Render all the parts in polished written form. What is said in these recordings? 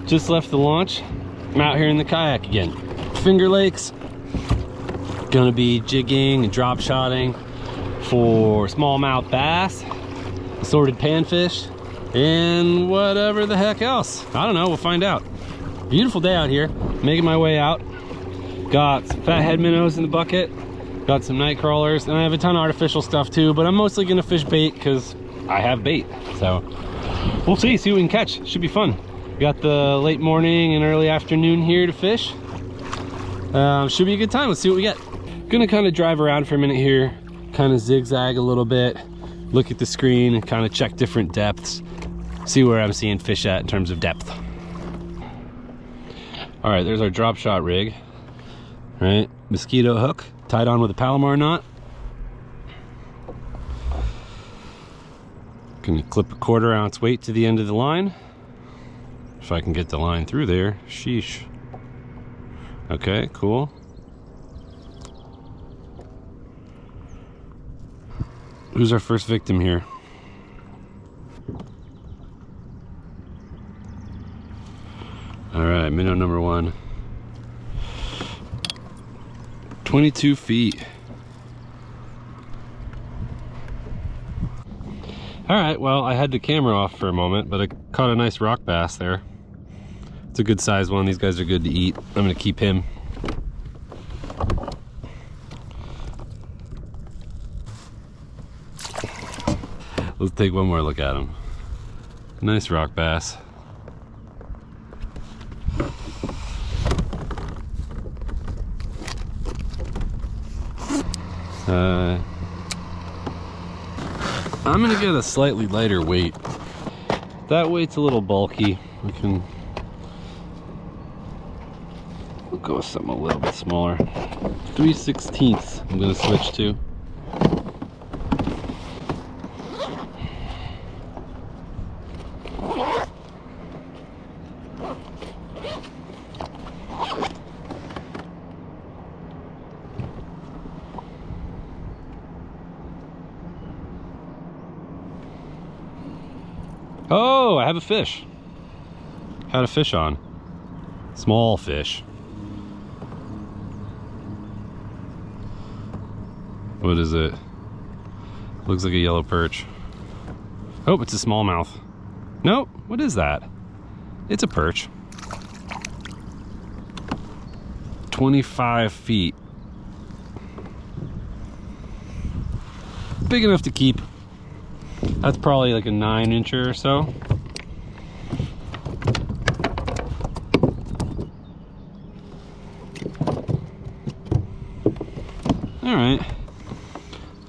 Just left the launch. I'm out here in the kayak again. Finger Lakes. Gonna be jigging and drop shotting for smallmouth bass, assorted panfish, and whatever the heck else. I don't know, we'll find out. Beautiful day out here. Making my way out. Got some fathead minnows in the bucket. Got some night crawlers, and I have a ton of artificial stuff too, but I'm mostly gonna fish bait because I have bait. So we'll see what we can catch. Should be fun. Got the late morning and early afternoon here to fish. Should be a good time. Let's see what we get. Gonna kind of drive around for a minute here, kind of zigzag a little bit, look at the screen and kind of check different depths, see where I'm seeing fish at in terms of depth. All right, there's our drop shot rig. All right, mosquito hook tied on with a Palomar knot. Gonna clip a 1/4 ounce weight to the end of the line. If I can get the line through there, sheesh. Okay, cool. Who's our first victim here? All right, minnow number 1. 22 feet. All right, well, I had the camera off for a moment, but I caught a nice rock bass there. It's a good size one. These guys are good to eat. I'm gonna keep him. Let's take one more look at him. Nice rock bass. I'm gonna get a slightly lighter weight. That weight's a little bulky. We'll go with something a little bit smaller. 3/16 I'm gonna switch to. Oh, I have a fish. Had a fish on. Small fish. What is it? Looks like a yellow perch. Oh, it's a smallmouth. Nope, what is that? It's a perch. 25 feet. Big enough to keep. That's probably like a 9-incher or so. All right.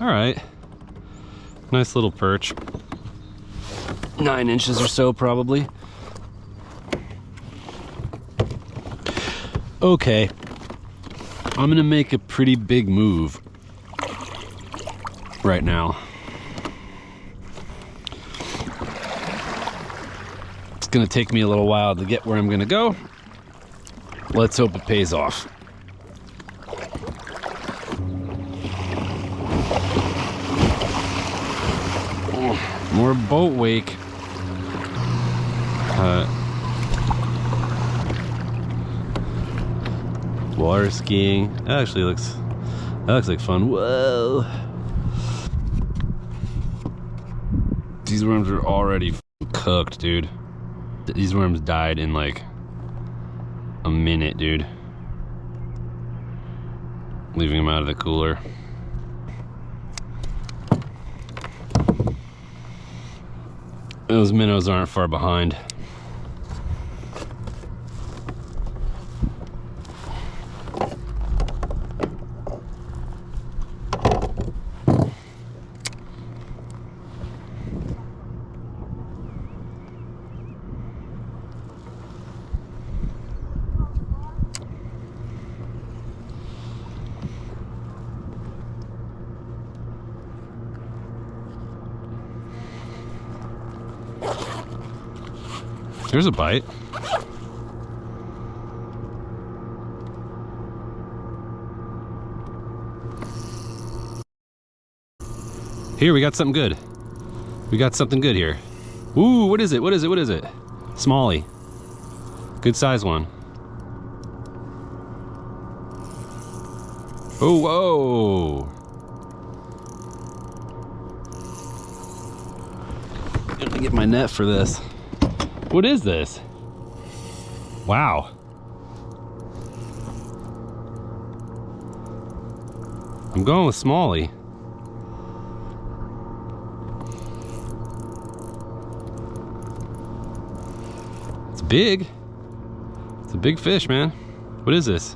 All right. Nice little perch. 9 inches or so, probably. Okay. I'm gonna make a pretty big move right now. It's gonna take me a little while to get where I'm gonna go. Let's hope it pays off. More boat wake. Water skiing. That actually looks like fun. Whoa. These worms are already cooked, dude. These worms died in like a minute, dude. Leaving them out of the cooler. Those minnows aren't far behind. There's a bite. Here, we got something good. We got something good here. Ooh, what is it? What is it? What is it? Smallie. Good size one. Oh, whoa. I'm gonna get my net for this. What is this? Wow. I'm going with Smallie. It's big. It's a big fish, man. What is this?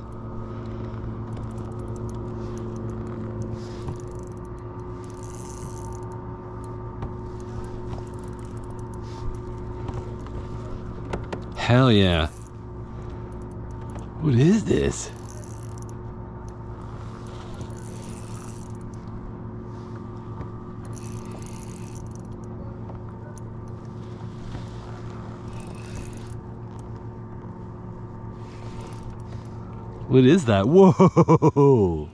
Hell yeah. What is this? What is that? Whoa!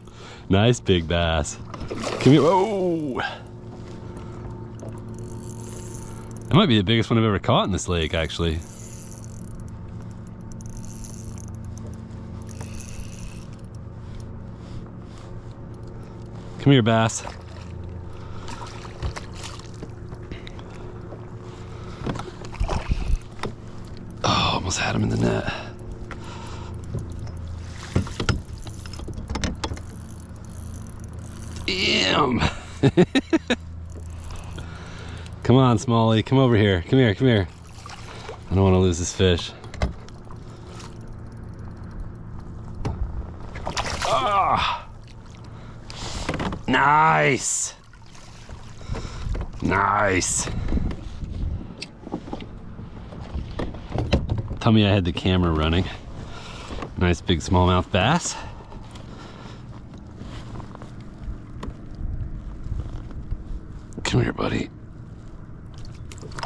Nice big bass. Come here. Whoa! That might be the biggest one I've ever caught in this lake, actually. Come here, bass. Oh, almost had him in the net. Damn. Come on, Smallie. Come over here. Come here, come here. I don't want to lose this fish. Ah. Nice. Nice. Tell me I had the camera running. Nice big smallmouth bass. Come here, buddy.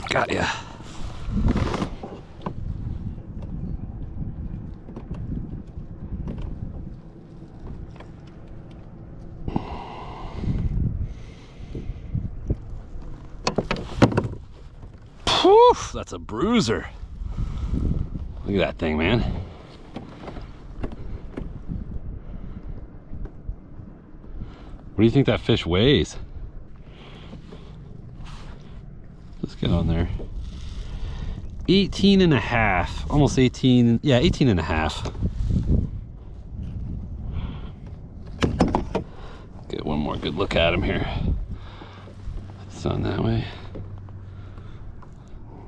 Got ya. Poof, that's a bruiser. Look at that thing, man. What do you think that fish weighs? Let's get on there. 18 and a half, almost 18, yeah, 18 and a half. Get one more good look at him here. It's on that way.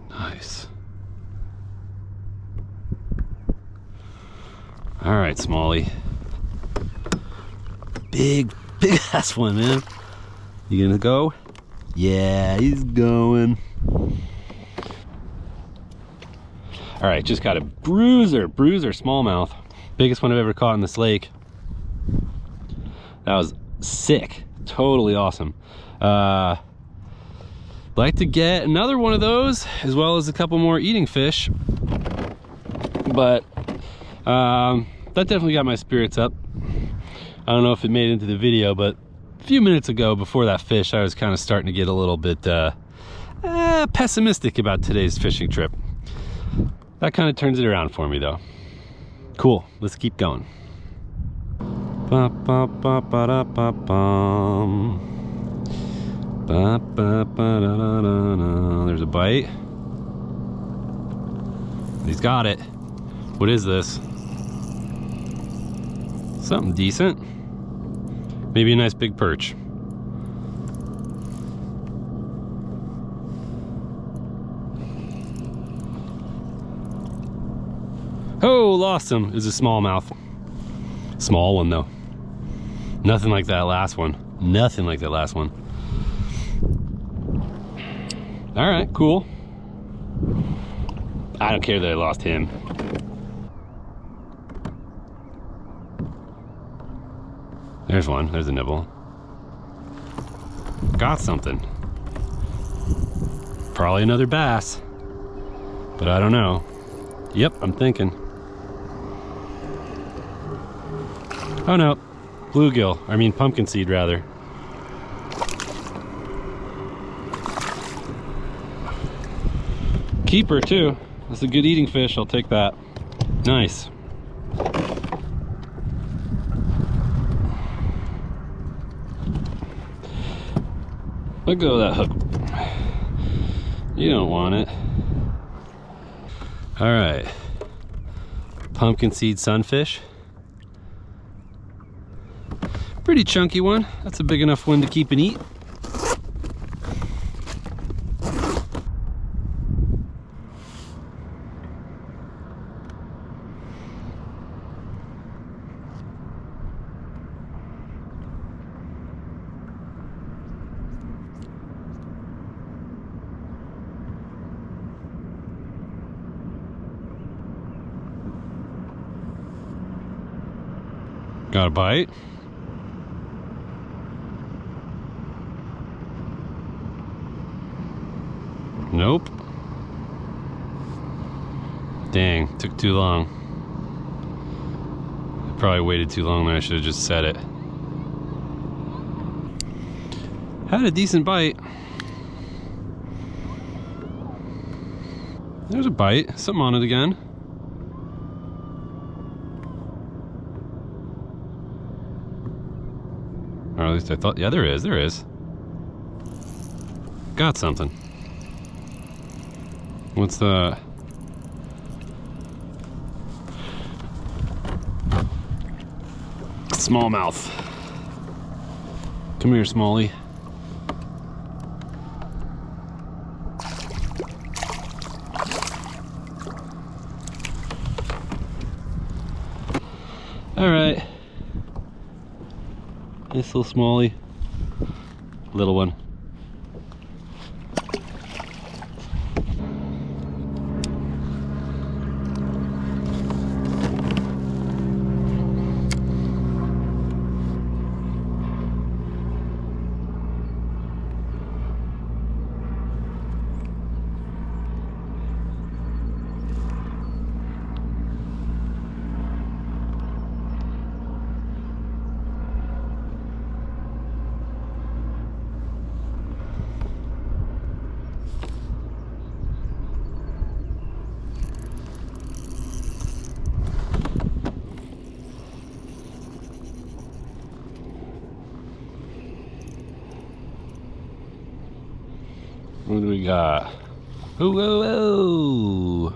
Nice. All right, Smallie. Big ass one, man. You gonna go? Yeah, he's going. All right, just got a bruiser smallmouth. Biggest one I've ever caught in this lake. That was sick, totally awesome. Like to get another one of those, as well as a couple more eating fish. But that definitely got my spirits up. I don't know if it made it into the video, but a few minutes ago, before that fish, I was kind of starting to get a little bit pessimistic about today's fishing trip. That kind of turns it around for me, though. Cool, let's keep going. Ba, ba, ba, ba, da, ba, bum. Ba, ba, ba, da, da, da, da. There's a bite. He's got it. What is this? Something decent. Maybe a nice big perch. Oh, lost him. It's a smallmouth. Small one though. Nothing like that last one. Nothing like that last one. All right, cool. I don't care that I lost him. There's one, there's a nibble. Got something. Probably another bass, but I don't know. Yep, I'm thinking. Oh no, bluegill, I mean pumpkin seed rather. Keeper too, that's a good eating fish, I'll take that. Nice. Let go of that hook. You don't want it. All right. Pumpkin seed sunfish. Pretty chunky one. That's a big enough one to keep and eat. Got a bite. Nope. Dang, took too long. I probably waited too long there. I should have just set it. Had a decent bite. There's a bite. Something on it again. Or at least I thought, yeah, there is. Got something. What's the... Smallmouth. Come here, Smallie. All right. This little Smallie. Little one. What do we got? Ooh, whoa, whoa.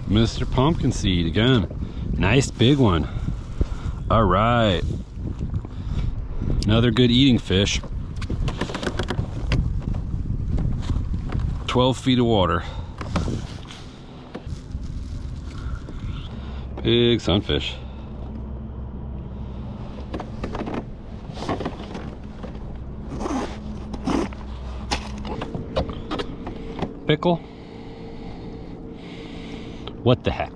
Mr. Pumpkin Seed again. Nice big one. All right. Another good eating fish. 12 feet of water. Big sunfish. Pickle. What the heck?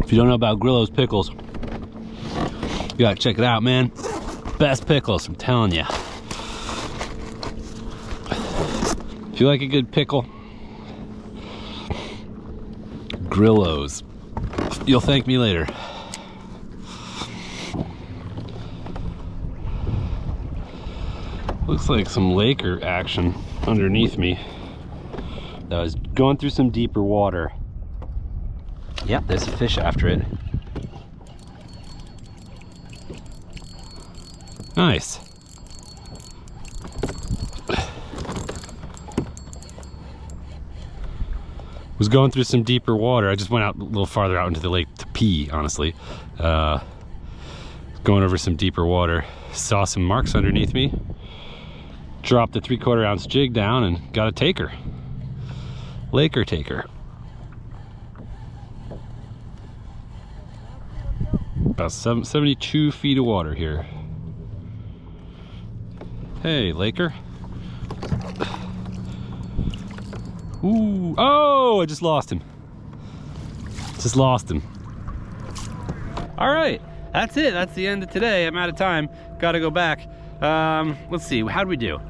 If you don't know about Grillo's pickles, you gotta check it out, man. Best pickles, I'm telling you. If you like a good pickle, Grillo's. You'll thank me later. Looks like some Laker action underneath me. I was going through some deeper water. Yep, there's a fish after it. Nice. Was going through some deeper water. I just went out a little farther out into the lake to pee, honestly. Going over some deeper water. Saw some marks underneath me. Dropped the 3/4 ounce jig down and got a taker. Laker taker. About 72 feet of water here. Hey, Laker. Ooh, oh, I just lost him. Just lost him. All right, that's it. That's the end of today. I'm out of time. Gotta go back. Let's see, how'd we do?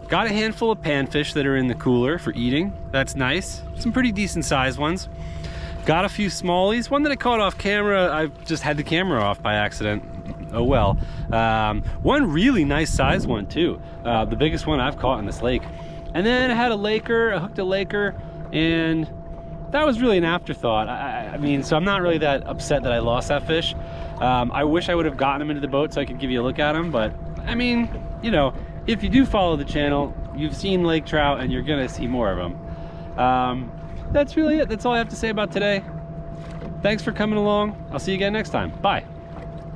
Got a handful of panfish that are in the cooler for eating. That's nice. Some pretty decent sized ones. Got a few smallies. One that I caught off camera, I just had the camera off by accident. Oh well. One really nice sized one too. The biggest one I've caught in this lake. And then I had a Laker, I hooked a Laker, and that was really an afterthought. I mean, so I'm not really that upset that I lost that fish. I wish I would have gotten him into the boat so I could give you a look at him, but I mean, you know, if you do follow the channel, you've seen lake trout and you're gonna see more of them. That's really it. That's all I have to say about today. Thanks for coming along. I'll see you again next time. Bye.